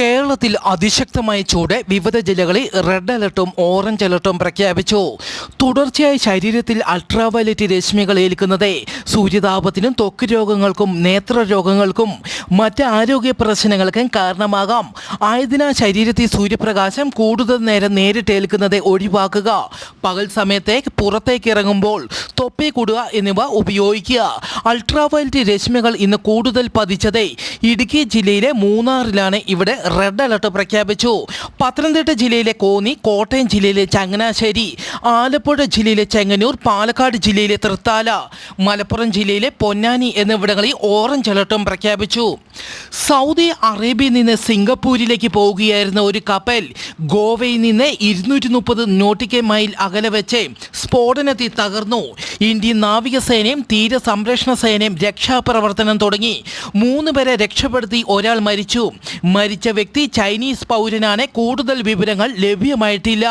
കേരളത്തിൽ അതിശക്തമായ ചൂട് വിവിധ ജില്ലകളിൽ റെഡ് അലർട്ടും ഓറഞ്ച് അലർട്ടും പ്രഖ്യാപിച്ചു. തുടർച്ചയായി ശരീരത്തിൽ അൾട്രാവയലറ്റ് രശ്മികൾ ഏൽക്കുന്നത് സൂര്യതാപത്തിനും ത്വക്ക് രോഗങ്ങൾക്കും നേത്രരോഗങ്ങൾക്കും മറ്റ് ആരോഗ്യ പ്രശ്നങ്ങൾക്കും കാരണമാകാം. ആയതിനാൽ ശരീരത്തിൽ സൂര്യപ്രകാശം കൂടുതൽ നേരം നേരിട്ടേൽക്കുന്നത് ഒഴിവാക്കുക. പകൽ സമയത്തെ പുറത്തേക്ക് ഇറങ്ങുമ്പോൾ തൊപ്പി കൂടുക എന്നിവ ഉപയോഗിക്കുക. അൾട്രാവയലറ്റ് രശ്മികൾ ഇന്ന് കൂടുതൽ പതിച്ചത് ഇടുക്കി ജില്ലയിലെ മൂന്നാറിലാണ്. ഇവിടെ റെഡ് അലർട്ട് പ്രഖ്യാപിച്ചു. പത്തനംതിട്ട ജില്ലയിലെ കോന്നി, കോട്ടയം ജില്ലയിലെ ചങ്ങനാശ്ശേരി, ആലപ്പുഴ ജില്ലയിലെ ചെങ്ങന്നൂർ, പാലക്കാട് ജില്ലയിലെ തൃത്താല, മലപ്പുറം ജില്ലയിലെ പൊന്നാനി എന്നിവിടങ്ങളിൽ ഓറഞ്ച് അലർട്ടും പ്രഖ്യാപിച്ചു. സൗദി അറേബ്യയിൽ നിന്ന് സിംഗപ്പൂരിലേക്ക് പോവുകയായിരുന്ന ഒരു കപ്പൽ ഗോവയിൽ നിന്ന് 230 നോട്ടിക്കൽ മൈൽ അകലെ വെച്ച് സ്ഫോടനത്തിൽ തകർന്നു. ഇന്ത്യൻ നാവികസേനയും തീരസംരക്ഷണ സേനയും രക്ഷാപ്രവർത്തനം തുടങ്ങി. 3 പേരെ രക്ഷപ്പെടുത്തി, ഒരാൾ മരിച്ചു. മരിച്ച വ്യക്തി ചൈനീസ് പൗരനാണ്. കൂടുതൽ വിവരങ്ങൾ ലഭ്യമായിട്ടില്ല.